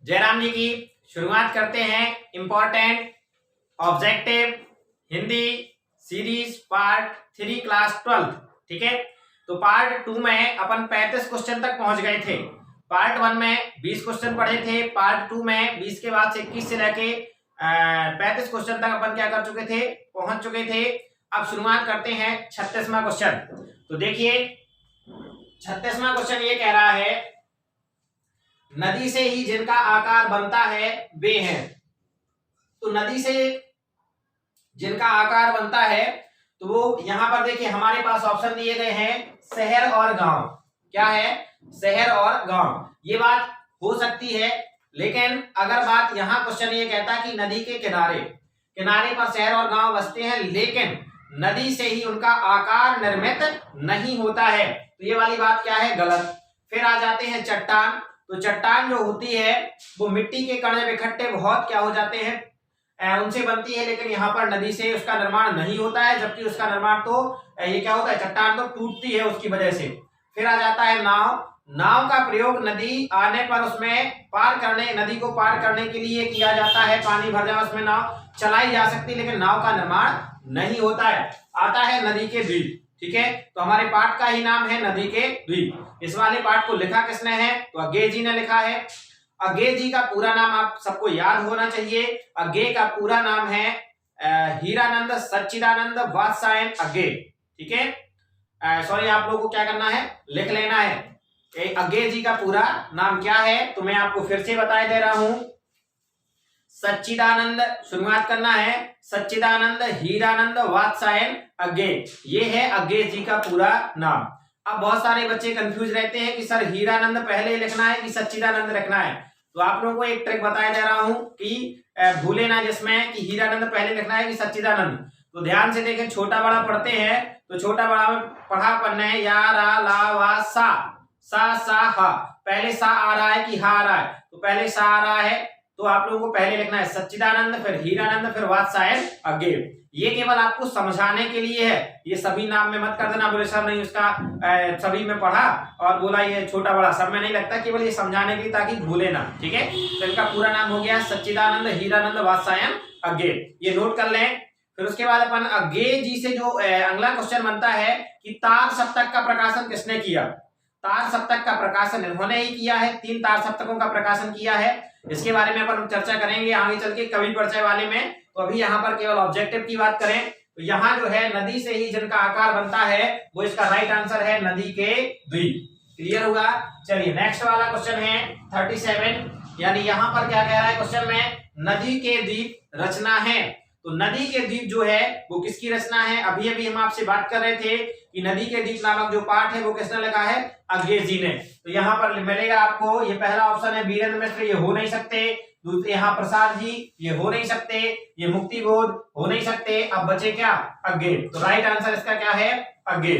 जयराम जी की शुरुआत करते हैं important objective Hindi series part 3 class 12। ठीक है, तो पार्ट 2 में अपन 35 क्वेश्चन तक पहुंच गए थे। पार्ट 1 में 20 क्वेश्चन पढ़े थे, पार्ट 2 में 20 के बाद से 21 से लेके 35 क्वेश्चन तक अपन क्या कर चुके थे, पहुंच चुके थे। अब शुरुआत करते हैं 36वां क्वेश्चन। तो देखिए 36वां क्वेश्चन ये कह रहा है नदी से ही जिनका आकार बनता है वे हैं। तो नदी से जिनका आकार बनता है तो वो यहां पर देखिए हमारे पास ऑप्शन दिए गए हैं शहर और गांव। क्या है? शहर और गांव। ये बात हो सकती है, लेकिन अगर बात यहां क्वेश्चन ये कहता कि नदी के किनारे किनारे पर शहर और गांव बसते हैं, लेकिन नदी से ही उनका आकार निर्मित नहीं होता है, तो ये वाली बात क्या है? गलत। फिर आ जाते हैं चट्टान। तो चट्टान जो होती है वो मिट्टी के कण जब इकट्ठे बहुत क्या हो जाते हैं, उनसे बनती है, लेकिन यहाँ पर नदी से उसका निर्माण नहीं होता है, जबकि उसका निर्माण तो ये क्या होता है, चट्टान तो टूटती है उसकी वजह से। फिर आ जाता है नाव। नाव का प्रयोग नदी आने पर उसमें पार करने, नदी को पार करने के लिए किया जाता है। पानी भर जाए उसमें नाव चलाई जा सकती है, लेकिन नाव का निर्माण नहीं होता है। आता है नदी के द्वीप। ठीक है, तो हमारे पाठ का ही नाम है नदी के द्वीप। इस वाले पाठ को लिखा किसने है? तो अज्ञे जी ने लिखा है। अज्ञे जी का पूरा नाम आप सबको याद होना चाहिए। अज्ञे का पूरा नाम है हीरानंद सच्चिदानंद वात्सायन अज्ञे। ठीक है, सॉरी, आप लोगों को क्या करना है, लिख लेना है। अज्ञे जी का पूरा नाम क्या है, तो मैं आपको फिर से बता दे रहा हूं। सच्चिदानंद, शुरुआत करना है सच्चिदानंद हीरानंद वात्सायन अज्ञे। ये है अज्ञे जी का पूरा नाम। अब बहुत सारे बच्चे कंफ्यूज रहते हैं कि सर हीरानंद पहले लिखना है कि सच्चिदानंद लिखना है। तो आप लोगों को एक ट्रिक बताया दे रहा हूं कि भूले ना जिसमें कि हीरानंद पहले लिखना है कि सच्चिदानंद। तो ध्यान से देखें, छोटा बड़ा पढ़ते हैं तो छोटा बड़ा में पढ़ा पढ़ना है या रा ला वा सा सा हा। पहले सा आ रहा है कि हा आ रहा है? तो पहले सा आ रहा है, तो आप लोगों को पहले लिखना है सच्चिदानंद, फिर हीरानंद, फिर वात्सायन अज्ञे। ये केवल आपको समझाने के लिए है, ये सभी नाम में मत कर देना बोले सर नहीं उसका सभी में पढ़ा और बोला ये छोटा बड़ा सब में नहीं लगता, केवल ये समझाने के लिए ताकि भूले ना। ठीक है, तो इनका पूरा नाम हो गया सच्चिदानंद हीरानंद वात्सायन अज्ञे। ये नोट कर लें। फिर उसके बाद अपन अज्ञे जी से जो अगला क्वेश्चन बनता है कि तार सप्तक का प्रकाशन किसने किया? तार सप्तक का प्रकाशन इन्होंने ही किया है। 3 तार सप्तकों का प्रकाशन किया है। इसके बारे में अपन चर्चा करेंगे आगे चल के कवि परिचय वाले में। तो अभी यहाँ पर केवल ऑब्जेक्टिव की बात करें तो यहाँ जो है नदी से ही जिनका आकार बनता है वो इसका राइट आंसर है नदी के द्वीप। क्लियर होगा? चलिए नेक्स्ट वाला क्वेश्चन है 37। यानी यहाँ पर क्या कह रहा है क्वेश्चन में, नदी के द्वीप रचना है। तो नदी के द्वीप जो है वो किसकी रचना है? अभी अभी हम आपसे बात कर रहे थे कि नदी के द्वीप नामक जो पाठ है वो किसने लिखा है? अज्ञे जी ने। तो यहाँ पर मिलेगा आपको, ये पहला ऑप्शन है वीरेंद्र मिश्र, ये हो नहीं सकते। दूसरे यहाँ प्रसाद जी, ये हो नहीं सकते। ये मुक्ति बोध, हो नहीं सकते। अब बचे क्या? अज्ञे। तो राइट आंसर इसका क्या है? अज्ञे।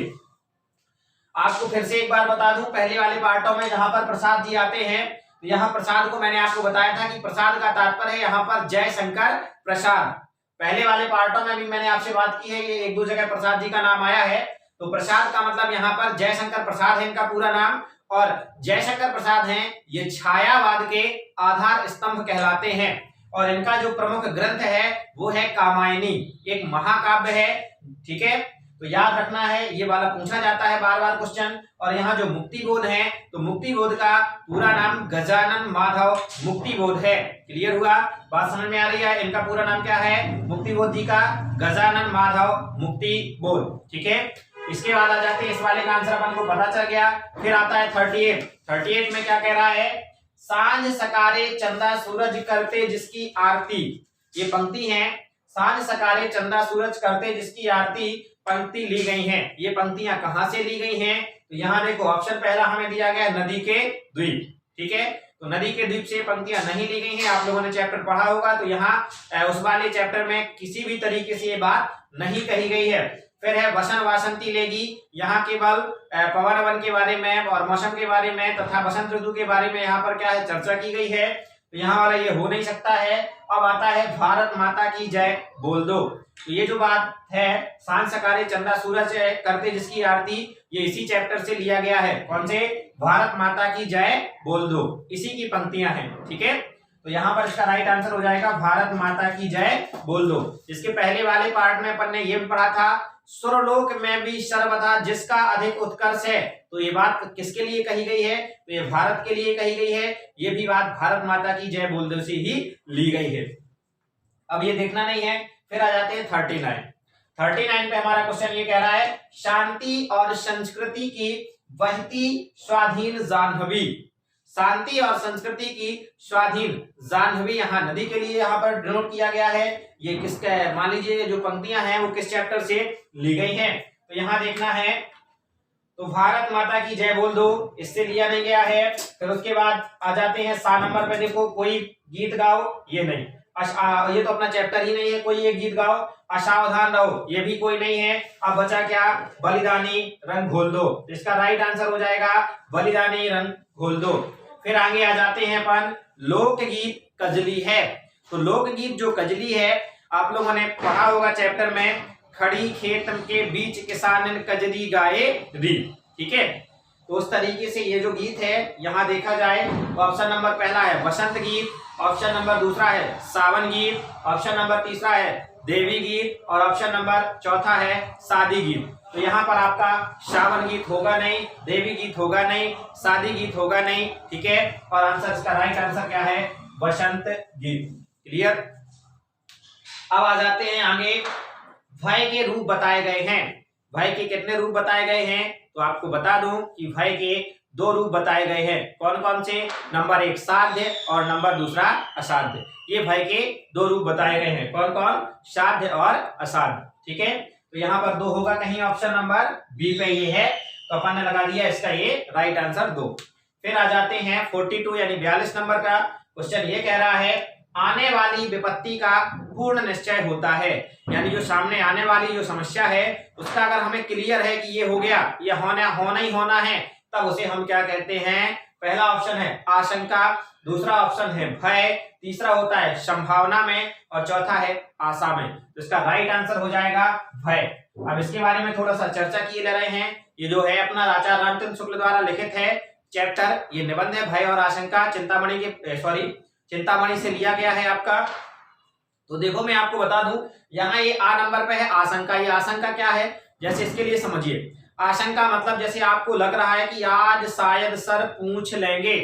आपको फिर से एक बार बता दूं, पहले वाले पार्टों में जहां पर प्रसाद जी आते हैं तो यहाँ प्रसाद को मैंने आपको बताया था कि प्रसाद का तात्पर्य है यहाँ पर जयशंकर प्रसाद। पहले वाले पार्टों में भी मैंने आपसे बात की है, ये 1-2 जगह प्रसाद जी का नाम आया है। तो प्रसाद का मतलब यहाँ पर जयशंकर प्रसाद है इनका पूरा नाम, और जयशंकर प्रसाद हैं ये छायावाद के आधार स्तंभ कहलाते हैं। और इनका जो प्रमुख ग्रंथ है वो है कामायनी, एक महाकाव्य है। ठीक है, तो याद रखना है, ये वाला पूछा जाता है बार बार क्वेश्चन। और यहाँ जो मुक्ति बोध है तो मुक्ति बोध का पूरा नाम गजानन माधव मुक्ति बोध है। क्लियर हुआ? बात समझ में आ रही है? इनका पूरा नाम क्या है मुक्ति बोध जी का? गजानन माधव मुक्ति बोध। ठीक है, इसके बाद आ जाते हैं, इस वाले का आंसर अपन को पता चल गया। फिर आता है 38 में क्या कह रहा है? सांझ सकारे चंदा सूरज करते जिसकी आरती। ये पंक्ति है, सांझ सकारे चंदा सूरज करते जिसकी आरती पंक्ति ली गई हैं। ये पंक्तियां कहां से ली गई हैं? तो यहाँ देखो ऑप्शन पहला हमें दिया गया नदी के द्वीप। ठीक है, तो नदी के द्वीप से पंक्तियां नहीं ली गई हैं। आप लोगों ने चैप्टर पढ़ा होगा, तो यहाँ उस वाले चैप्टर में किसी भी तरीके से ये बात नहीं कही गई है। फिर है वसन वासंती लेगी, यहाँ केवल पवन वन के बारे में और मौसम के बारे में तथा बसंत ऋतु के बारे में यहाँ पर क्या है चर्चा की गई है। तो यहाँ वाला ये हो नहीं सकता है। अब आता है भारत माता की जय बोल दो। तो ये जो बात है सांझ सकारे चंदा सूरज करते जिसकी आरती, ये इसी चैप्टर से लिया गया है। कौन से? भारत माता की जय बोल दो, इसी की पंक्तियां हैं। ठीक है, तो यहाँ पर इसका राइट आंसर हो जाएगा भारत माता की जय बोल दो। इसके पहले वाले पार्ट में अपन ने ये भी पढ़ा था, सुरलोक में भी सर्वथा जिसका अधिक उत्कर्ष है। तो ये बात किसके लिए कही गई है? तो ये भारत के लिए कही गई है। ये भी बात भारत माता की जय बोल दो से ही ली गई है। अब ये देखना नहीं है, फिर आ जाते हैं 39 पे हमारा क्वेश्चन ये कह रहा है, शांति और संस्कृति की बहती स्वाधीन जाह्नवी। शांति और संस्कृति की स्वाधीन जाह्नवी यहाँ नदी के लिए यहाँ पर डिनोट किया गया है। ये किसका है? मान लीजिए जो पंक्तियां हैं वो किस चैप्टर से ली गई हैं। तो यहाँ देखना है, तो भारत माता की जय बोल दो, इससे लिया नहीं गया है। फिर उसके बाद आ जाते हैं 7 नंबर पे, देखो कोई गीत गाओ, ये नहीं, ये तो अपना चैप्टर ही नहीं है, कोई एक गीत गाओ। असावधान रहो, ये भी कोई नहीं है। अब बचा क्या? बलिदानी रंग घोल दो। इसका राइट आंसर हो जाएगा बलिदानी रंग घोल दो। फिर आगे आ जाते हैं अपन, लोकगीत कजली है। तो लोकगीत जो कजली है, आप लोगों ने पढ़ा होगा चैप्टर में, खड़ी खेत के बीच किसान कजली गाए री, ठीक है। तो उस तरीके से ये जो गीत है यहाँ देखा जाए तो ऑप्शन नंबर पहला है बसंत गीत, ऑप्शन नंबर दूसरा है सावन गीत, ऑप्शन नंबर तीसरा है देवी गीत और ऑप्शन नंबर चौथा है शादी गीत। तो यहाँ पर आपका सावन गीत होगा नहीं, देवी गीत होगा नहीं, शादी गीत होगा नहीं, ठीक है। और आंसर, इसका राइट आंसर क्या है? बसंत गीत। क्लियर। अब आ जाते हैं आगे, भय के रूप बताए गए हैं। भय के कितने रूप बताए गए हैं? तो आपको बता दूं कि भय के 2 रूप बताए गए हैं। कौन कौन से? नंबर 1 साध्य और नंबर दूसरा असाध्य। ये भय के 2 रूप बताए गए हैं। कौन कौन? साध्य और असाध्य, ठीक है। तो यहाँ पर 2 होगा कहीं, ऑप्शन नंबर बी पे ये है, तो अपन ने लगा दिया इसका ये राइट आंसर 2। फिर आ जाते हैं 42 यानी 42 नंबर का क्वेश्चन। ये कह रहा है, आने वाली विपत्ति का पूर्ण निश्चय होता है। यानी जो सामने आने वाली जो समस्या है उसका अगर हमें क्लियर है कि ये हो गया, ये होना ही होना है, तब उसे हम क्या कहते हैं? पहला ऑप्शन है आशंका, दूसरा ऑप्शन है भय, तीसरा होता है संभावना में और चौथा है आशा में। तो इसका राइट आंसर हो जाएगा भय। अब इसके बारे में थोड़ा सा चर्चा किए ले रहे हैं। ये जो है अपना आचार्य रामचंद्र शुक्ल द्वारा लिखित है चैप्टर, ये निबंध है भय और आशंका, चिंतामणि से लिया गया है आपका। तो देखो मैं आपको बता दूं, यहाँ ये आ नंबर पे है आशंका। ये आशंका क्या है? जैसे इसके लिए समझिए, आशंका मतलब जैसे आपको लग रहा है कि आज शायद सर पूछ लेंगे,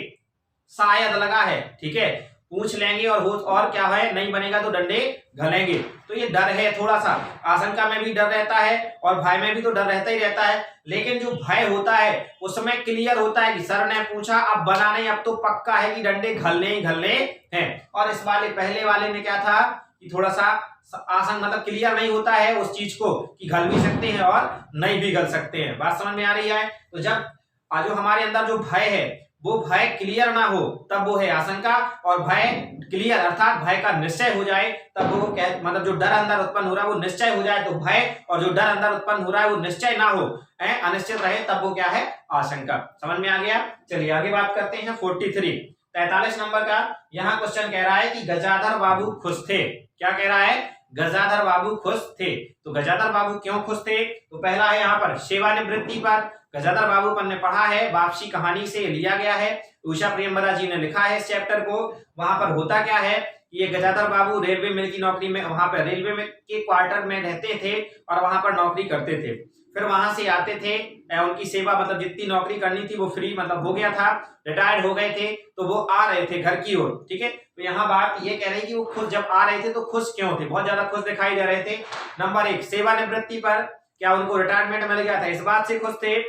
शायद लगा है, ठीक है, पूछ लेंगे और क्या है, नहीं बनेगा तो डंडे घलेंगे। तो ये डर है थोड़ा सा, आशंका में भी डर रहता है और भय में भी तो डर रहता ही रहता है। लेकिन जो भय होता है उसमें क्लियर होता है कि सर ने पूछा, अब बना नहीं, अब तो पक्का है कि डंडे घलने ही घलने हैं। और इस वाले पहले वाले में क्या था कि थोड़ा सा आशंका मतलब क्लियर नहीं होता है उस चीज को कि घल भी सकते हैं और नहीं भी घल सकते हैं। बात समझ में आ रही है? तो जब जो हमारे अंदर जो भय है वो भय क्लियर ना हो तब वो है आशंका, और भय क्लियर अर्थात भय का निश्चय हो जाए तब वो मतलब जो डर अंदर उत्पन्न हो रहा है वो निश्चय हो जाए तो भय, और जो डर अंदर उत्पन्न हो रहा है वो निश्चय ना हो, अनिश्चित रहे, तब वो क्या है? आशंका। समझ में आ गया? चलिए आगे बात करते हैं 43 नंबर का। यहाँ क्वेश्चन कह रहा है कि गजाधर बाबू खुश थे। क्या कह रहा है? गजाधर बाबू खुश थे। तो गजाधर बाबू क्यों खुश थे? तो पहला है यहाँ पर सेवानिवृत्ति पर। गजाधर बाबू पर ने पढ़ा है, वापसी कहानी से लिया गया है, उषा प्रेमवदा जी ने लिखा है इस चैप्टर को। वहां पर होता क्या है, ये गजाधर बाबू रेलवे मिल की नौकरी में, वहां पर रेलवे में के क्वार्टर में रहते थे और वहां पर नौकरी करते थे। फिर वहां से आते थे, उनकी सेवा मतलब जितनी नौकरी करनी थी वो फ्री मतलब हो गया था, रिटायर्ड हो गए थे, तो वो आ रहे थे घर की ओर, ठीक है। तो यहाँ बात ये कह रही कि वो खुद जब आ रहे थे तो खुश क्यों थे? बहुत ज्यादा खुश दिखाई दे रहे थे। नंबर 1 सेवानिवृत्ति पर, क्या उनको रिटायरमेंट मिल गया था, इस बात से खुश थे।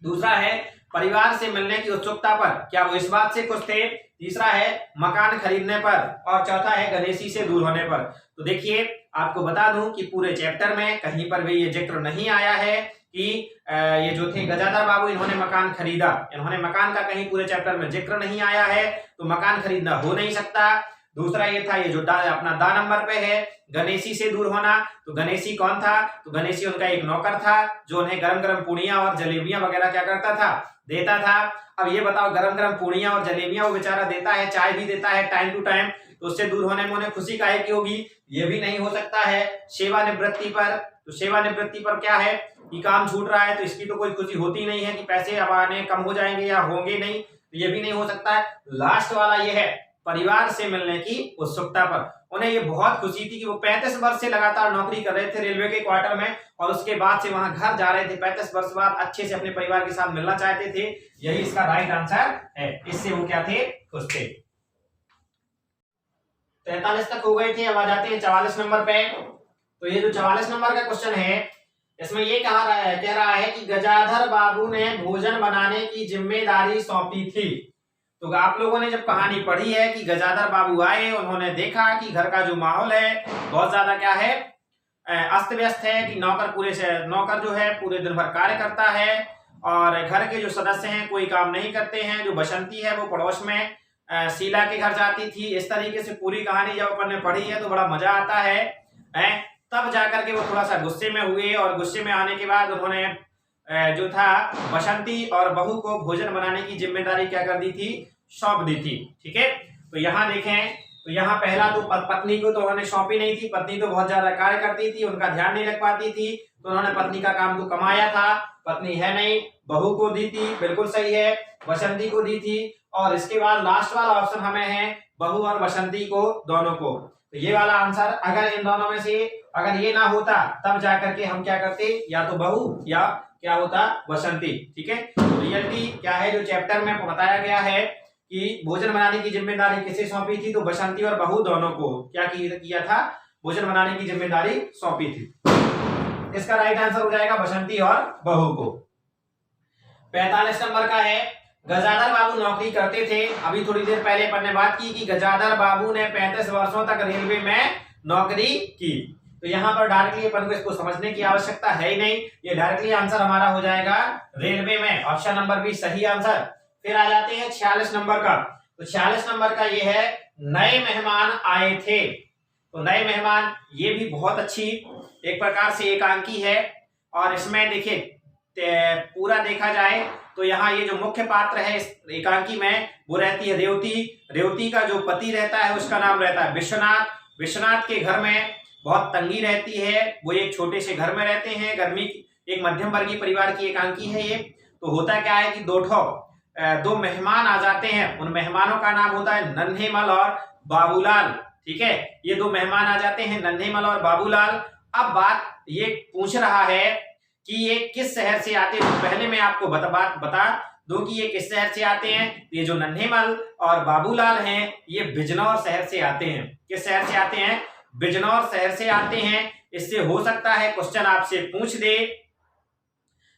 दूसरा है परिवार से मिलने की उत्सुकता पर, क्या वो इस बात से खुश थे। तीसरा है मकान खरीदने पर, और चौथा है गणेशी से दूर होने पर। तो देखिए आपको बता दूं कि पूरे चैप्टर में कहीं पर भी ये जिक्र नहीं आया है कि ये जो थे गजाधर बाबू इन्होंने मकान खरीदा, इन्होंने मकान का कहीं पूरे चैप्टर में जिक्र नहीं आया है, तो मकान खरीदना हो नहीं सकता। दूसरा ये था, ये जो अपना दा नंबर पे है गणेशी से दूर होना, तो गणेशी कौन था? तो गणेशी उनका एक नौकर था जो उन्हें गरम गरम पूड़ियां और जलेबियां वगैरह क्या करता था, देता था। अब ये बताओ गरम गरम पूड़ियां और जलेबियां वो बेचारा देता है, चाय भी देता है टाइम टू टाइम, तो उससे दूर होने में उन्हें खुशी काहे की होगी? ये भी नहीं हो सकता है। सेवानिवृत्ति पर, तो सेवानिवृत्ति पर क्या है कि काम छूट रहा है, तो इसकी तो कोई खुशी होती नहीं है कि पैसे अब आने कम हो जाएंगे या होंगे नहीं, तो ये भी नहीं हो सकता है। लास्ट वाला ये है परिवार से मिलने की उत्सुकता पर। उन्हें ये बहुत खुशी थी कि वो 35 वर्ष से लगातार नौकरी कर रहे थे रेलवे के क्वार्टर में, और उसके बाद से वहां घर जा रहे थे, 35 वर्ष बाद अच्छे से अपने परिवार के साथ मिलना चाहते थे। यही इसका राइट आंसर है। इससे वो क्या थे? खुश थे। 43 तक हो गए थे। अब आ जाते हैं 44 नंबर पे। तो ये जो 44 नंबर का क्वेश्चन है, इसमें ये कह रहा है कि गजाधर बाबू ने भोजन बनाने की जिम्मेदारी सौंपी थी। तो आप लोगों ने जब कहानी पढ़ी है कि गजाधर बाबू आए, उन्होंने देखा कि घर का जो माहौल है बहुत ज्यादा क्या है, अस्त व्यस्त है, कि नौकर जो है पूरे दिन भर कार्य करता है और घर के जो सदस्य हैं कोई काम नहीं करते हैं। जो बसंती है वो पड़ोस में शीला के घर जाती थी। इस तरीके से पूरी कहानी जब अपन ने पढ़ी है तो बड़ा मजा आता है। तब जाकर के वो थोड़ा सा गुस्से में हुए, और गुस्से में आने के बाद उन्होंने जो था बसंती और बहू को भोजन बनाने की जिम्मेदारी क्या कर दी थी? सौंप दी थी। ठीक है, तो यहाँ देखें, तो यहाँ पहला तो पत्नी को तो उन्होंने सौंपी नहीं थी। पत्नी तो बहुत ज्यादा कार्य करती थी, उनका ध्यान नहीं रख पाती थी, तो उन्होंने पत्नी का काम तो कमाया था। पत्नी है नहीं, बहू को दी थी, बिल्कुल सही है, बसंती को दी थी। और इसके बाद लास्ट वाला ऑप्शन हमें है बहू और बसंती को, दोनों को। तो ये वाला आंसर, अगर इन दोनों में से अगर ये ना होता तब जाकर के हम क्या करते, या तो बहू या क्या होता, बसंती। ठीक है, तो रियलिटी क्या है जो चैप्टर में बताया गया है कि भोजन बनाने की जिम्मेदारी किसे सौंपी थी, तो बसंती और बहू दोनों को क्या किया था, भोजन बनाने की जिम्मेदारी सौंपी थी। इसका राइट आंसर हो जाएगा बसंती और बहू को। 45 नंबर का है, गजाधर बाबू नौकरी करते थे। अभी थोड़ी देर पहले अपन ने बात की कि गजाधर बाबू ने 35 वर्षों तक रेलवे में नौकरी की। तो यहाँ पर डायरेक्टली अपन को इसको समझने की आवश्यकता है ही नहीं, ये डायरेक्टली आंसर हमारा हो जाएगा रेलवे में। ऑप्शन नंबर बी सही आंसर। फिर आ जाते हैं 46 नंबर का। तो 46 नंबर का ये है, नए मेहमान आए थे। तो नए मेहमान, ये भी बहुत अच्छी एक प्रकार से एकांकी है, और इसमें देखिए पूरा देखा जाए तो यहाँ ये जो मुख्य पात्र है इस एकांकी में, वो रहती है रेवती। रेवती का जो पति रहता है उसका नाम रहता है विश्वनाथ। विश्वनाथ के घर में बहुत तंगी रहती है, वो एक छोटे से घर में रहते हैं, गर्मी, एक मध्यम वर्गीय परिवार की एकांकी है ये। तो होता क्या है कि दो मेहमान आ जाते हैं, उन मेहमानों का नाम होता है नन्हेमल और बाबूलाल। ठीक है, ये दो मेहमान आ जाते हैं, नन्हेमल और बाबूलाल। अब बात ये पूछ रहा है कि ये किस शहर से आते हैं। तो पहले मैं आपको बता दूं कि ये किस शहर से आते हैं। ये जो नन्हेमल और बाबूलाल हैं, ये बिजनौर शहर से आते हैं। किस शहर से आते हैं? बिजनौर शहर से आते हैं। इससे हो सकता है क्वेश्चन आपसे पूछ दे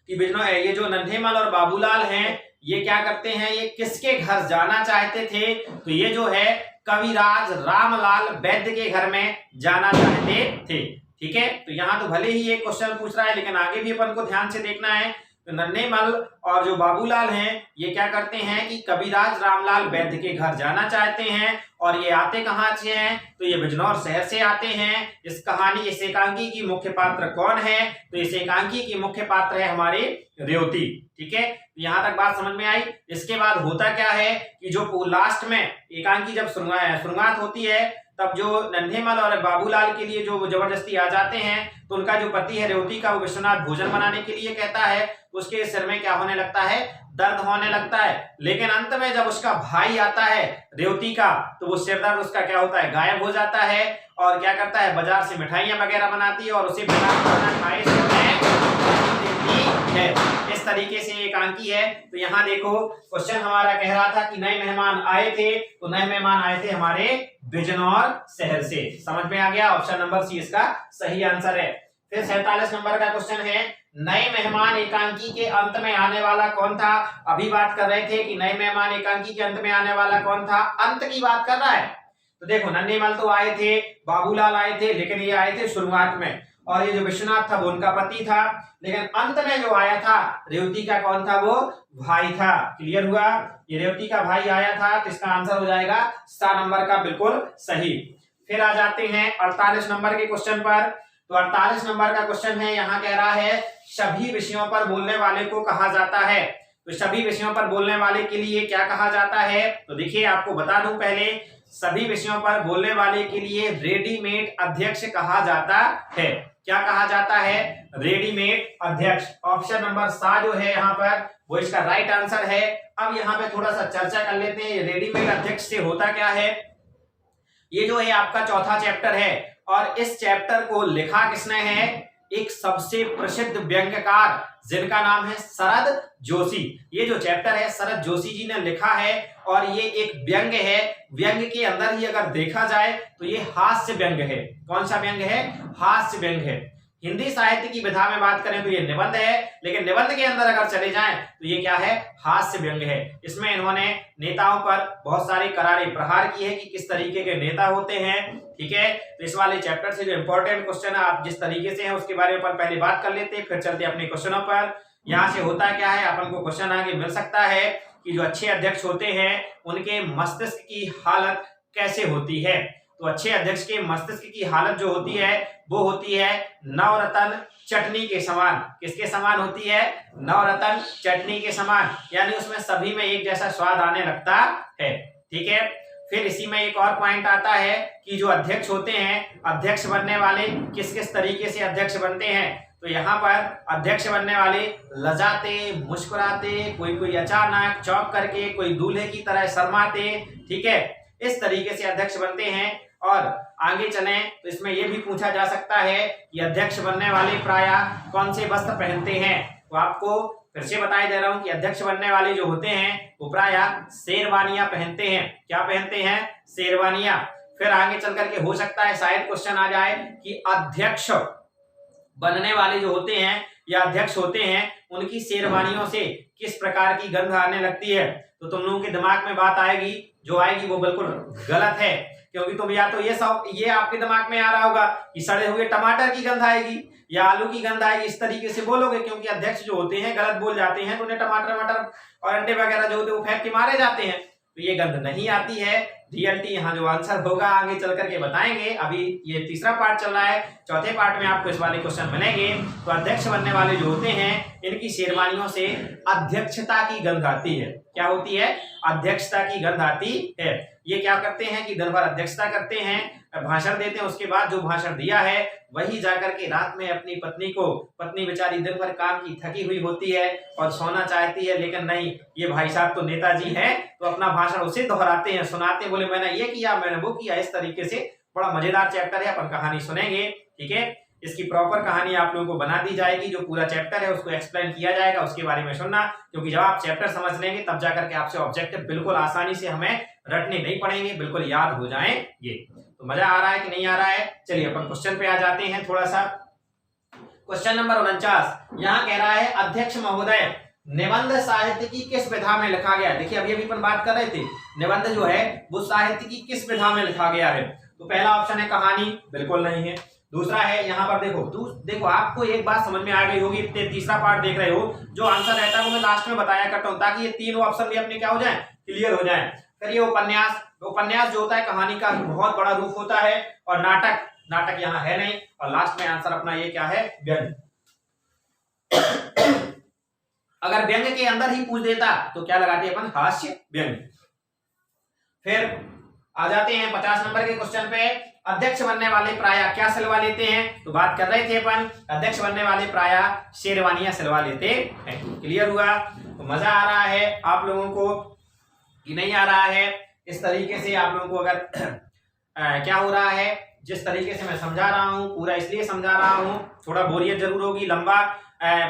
कि बिजनौर, ये जो नन्हेमल और बाबूलाल हैं, ये क्या करते हैं, ये किसके घर जाना चाहते थे? तो ये जो है कविराज रामलाल वैद्य के घर में जाना चाहते थे। ठीक है, तो यहाँ तो भले ही ये क्वेश्चन पूछ रहा है, लेकिन आगे भी अपन को ध्यान से देखना है। तो नन्हेमल और जो बाबूलाल हैं, ये क्या करते हैं कि कविराज रामलाल वैद्य के घर जाना चाहते हैं, और ये आते कहाँ से हैं? तो ये बिजनौर शहर से आते हैं। इस एकांकी की मुख्य पात्र कौन है? तो इस एकांकी की मुख्य पात्र है हमारे रेवती। ठीक है, यहाँ तक बात समझ में आई। इसके बाद होता क्या है कि जो लास्ट में एकांकी जब शुरुआत होती है, तब जो नन्हेमल और बाबूलाल के लिए जो जबरदस्ती आ जाते हैं, तो उनका जो पति है रेवती का, वो विश्वनाथ भोजन बनाने के लिए कहता है। उसके सिर में क्या होने लगता है? दर्द होने लगता है। लेकिन अंत में जब उसका भाई आता है रेवती का, तो वो सिर दर्द उसका क्या होता है? गायब हो जाता है, और क्या करता है? बाजार से मिठाइयां वगैरह बनाती है और उसे बिना खाना खाए है। इस तरीके से एकांकी है। तो यहाँ देखो क्वेश्चन हमारा कह रहा था कि नए मेहमान आए थे, तो नए मेहमान आए थे हमारे बिजनौर शहर से। समझ में आ गया? ऑप्शन नंबर सी इसका सही आंसर है। फिर 47 नंबर का क्वेश्चन है, नए मेहमान एकांकी के अंत में आने वाला कौन था? अभी बात कर रहे थे कि नए मेहमान एकांकी के अंत में आने वाला कौन था, अंत की बात कर रहा है। तो देखो नन्हेमल तो आए थे, बाबूलाल आए थे, लेकिन ये आए थे शुरुआत में, और ये जो विश्वनाथ था वो उनका पति था। लेकिन अंत में जो आया था रेवती का कौन था? वो भाई था। क्लियर हुआ? ये रेवती का भाई आया था, तो इसका आंसर हो जाएगा सा नंबर का बिल्कुल सही। फिर आ जाते हैं 48 नंबर के क्वेश्चन पर। तो 48 नंबर का क्वेश्चन है, यहाँ कह रहा है सभी विषयों पर बोलने वाले को कहा जाता है। तो सभी विषयों पर बोलने वाले के लिए क्या कहा जाता है? तो देखिए आपको बता दूं पहले, सभी विषयों पर बोलने वाले के लिए रेडीमेड अध्यक्ष कहा जाता है। क्या कहा जाता है? रेडीमेड अध्यक्ष। ऑप्शन नंबर सा जो है यहाँ पर वो इसका राइट आंसर है। अब यहाँ पे थोड़ा सा चर्चा कर लेते हैं रेडीमेड अध्यक्ष से होता क्या है। ये जो है आपका चौथा चैप्टर है और इस चैप्टर को लिखा किसने है? एक सबसे प्रसिद्ध व्यंग्यकार जिनका नाम है शरद जोशी। ये जो चैप्टर है शरद जोशी जी ने लिखा है और ये एक व्यंग्य है। व्यंग्य के अंदर ही अगर देखा जाए तो ये हास्य व्यंग्य है। कौन सा व्यंग्य है? हास्य व्यंग्य है। हिंदी साहित्य की विधा में बात करें तो ये निबंध है, लेकिन निबंध के अंदर अगर चले जाएं तो ये क्या है? हास्य व्यंग्य है। इसमें इन्होंने नेताओं पर बहुत सारे करारे प्रहार किए हैं कि किस तरीके के नेता होते हैं। ठीक है, तो इस वाले चैप्टर से जो इंपॉर्टेंट क्वेश्चन है आप जिस तरीके से है उसके बारे में पहले बात कर लेते हैं, फिर चलते अपने क्वेश्चनों पर। यहाँ से होता क्या है, अपन को क्वेश्चन आगे मिल सकता है कि जो अच्छे अध्यक्ष होते हैं उनके मस्तिष्क की हालत कैसे होती है। तो अच्छे अध्यक्ष के मस्तिष्क की हालत जो होती है वो होती है नवरत्न चटनी के समान। किसके समान होती है? नवरत्न चटनी के समान, यानी उसमें सभी में एक जैसा स्वाद आने लगता है। ठीक है, फिर इसी में एक और पॉइंट आता है कि जो अध्यक्ष होते हैं, अध्यक्ष बनने वाले किस किस तरीके से अध्यक्ष बनते हैं। तो यहाँ पर अध्यक्ष बनने वाले लजाते, मुस्कुराते, कोई कोई अचानक चौंक करके, कोई दूल्हे की तरह शर्माते। ठीक है, इस तरीके से अध्यक्ष बनते हैं। और आगे चलें तो इसमें यह भी पूछा जा सकता है कि अध्यक्ष बनने वाले प्रायः कौन से वस्त्र पहनते हैं। तो आपको फिर से बताई दे रहा हूं कि अध्यक्ष बनने वाले जो होते हैं वो प्रायः शेरवानियां पहनते हैं। क्या पहनते हैं? शेरवानियां। फिर आगे चल करके हो सकता है शायद क्वेश्चन आ जाए कि अध्यक्ष बनने वाले जो होते हैं या अध्यक्ष होते हैं उनकी शेरवानियों से किस प्रकार की गंध आने लगती है। तो तुम लोगों के दिमाग में बात आएगी, जो आएगी वो बिल्कुल गलत है, क्योंकि तुम या तो ये आपके दिमाग में आ रहा होगा कि सड़े हुए टमाटर की गंध आएगी या आलू की गंध आएगी, इस तरीके से बोलोगे। क्योंकि अध्यक्ष जो होते हैं गलत बोल जाते हैं तो उन्हें टमाटर मटर और अंडे वगैरह जो होते हैं वो फेंक के मारे जाते हैं, तो ये गंध नहीं आती है। रियलिटी यहाँ जो आंसर होगा आगे चल करके बताएंगे। अभी ये तीसरा पार्ट चल रहा है, चौथे पार्ट में आपको इस वाले क्वेश्चन मिलेंगे। तो अध्यक्ष बनने वाले जो होते हैं इनकी शेरवानियों से अध्यक्षता की गंध आती है। क्या होती है? अध्यक्षता की गंध आती है। ये क्या करते हैं कि दिन भर अध्यक्षता करते हैं, भाषण देते हैं, उसके बाद जो भाषण दिया है वही जाकर के रात में अपनी पत्नी बेचारी दिन भर काम की थकी हुई होती है और सोना चाहती है, लेकिन नहीं, ये भाई साहब तो नेताजी हैं तो अपना भाषण उसे दोहराते हैं, सुनाते हैं, बोले मैंने ये किया, मैंने वो किया। इस तरीके से बड़ा मजेदार चैप्टर है, अपन कहानी सुनेंगे। ठीक है, इसकी प्रॉपर कहानी आप लोगों को बना दी जाएगी, जो पूरा चैप्टर है उसको एक्सप्लेन किया जाएगा, उसके बारे में सुनना, क्योंकि जब आप चैप्टर समझ लेंगे तब जाकर के आपसे ऑब्जेक्टिव बिल्कुल आसानी से हमें रटने नहीं पड़ेंगे, बिल्कुल याद हो जाएंगे। तो मजा आ रहा है कि नहीं आ रहा है? चलिए अपन क्वेश्चन पे आ जाते हैं थोड़ा सा। क्वेश्चन नंबर 49 यहाँ कह रहा है अध्यक्ष महोदय निबंध साहित्य की किस विधा में लिखा गया है। देखिए अभी अपन बात कर रहे थे निबंध जो है वो साहित्य की किस विधा में लिखा गया है। तो पहला ऑप्शन है कहानी, बिल्कुल नहीं है। दूसरा है यहाँ पर देखो आपको एक बात समझ में आ गई होगी, तीसरा पार्ट देख रहे हो, जो आंसर रहता है वो मैं लास्ट में बताया करता हूँ ताकि ये तीनों ऑप्शन भी अपने क्या हो जाए, क्लियर हो जाए। फिर ये उपन्यास जो होता है कहानी का बहुत बड़ा रूप होता है, और नाटक यहाँ है नहीं, और लास्ट में आंसर अपना ये क्या है, व्यंग्य। अगर व्यंग्य के अंदर ही पूछ देता तो क्या लगाते अपन, हास्य व्यंग्य। फिर आ जाते हैं 50 नंबर के क्वेश्चन पे। अध्यक्ष बनने वाले प्रायः क्या सिलवा लेते हैं। तो बात कर रहे थे अपन अध्यक्ष बनने वाले प्रायः शेरवानियां सिलवा लेते हैं। क्लियर हुआ? तो मजा आ रहा है आप लोगों को कि नहीं आ रहा है? इस तरीके से आप लोगों को अगर क्या हो रहा है, जिस तरीके से मैं समझा रहा हूँ पूरा इसलिए समझा रहा हूँ, थोड़ा बोरियत जरूर होगी, लंबा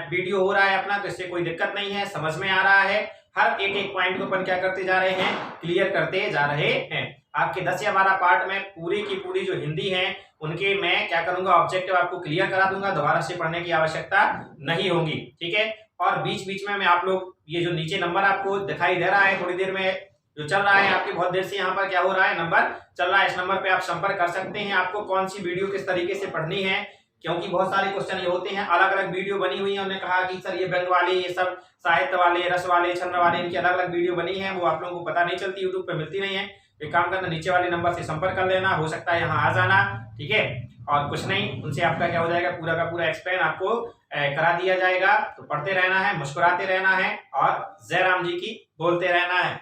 वीडियो हो रहा है अपना, तो इससे कोई दिक्कत नहीं है, समझ में आ रहा है। हर एक पॉइंट को अपन क्या करते जा रहे हैं, क्लियर करते जा रहे हैं। आपके 10 या 12 पार्ट में पूरी की पूरी जो हिंदी है उनके मैं क्या करूंगा, ऑब्जेक्टिव आपको क्लियर करा दूंगा, दोबारा से पढ़ने की आवश्यकता नहीं होगी। ठीक है, और बीच बीच में मैं आप लोग ये जो नीचे नंबर आपको दिखाई दे रहा है थोड़ी देर में जो चल रहा है आपकी बहुत देर से यहाँ पर क्या हो रहा है, नंबर चल रहा है, इस नंबर पे आप संपर्क कर सकते हैं। आपको कौन सी वीडियो किस तरीके से पढ़नी है, क्योंकि बहुत सारे क्वेश्चन ये होते हैं, अलग अलग वीडियो बनी हुई है। उन्होंने कहा कि सर ये व्यंग्य वाले, ये सब साहित्य वाले, रस वाले, छंद वाले, इनकी अलग अलग वीडियो बनी है, वो आप लोगों को पता नहीं चलती, यूट्यूब पे मिलती नहीं है। एक काम करना, नीचे वाले नंबर से संपर्क कर लेना, हो सकता है यहाँ आ जाना। ठीक है, और कुछ नहीं, उनसे आपका क्या हो जाएगा, पूरा का पूरा एक्सप्लेन आपको करा दिया जाएगा। तो पढ़ते रहना है, मुस्कुराते रहना है और जय राम जी की बोलते रहना है।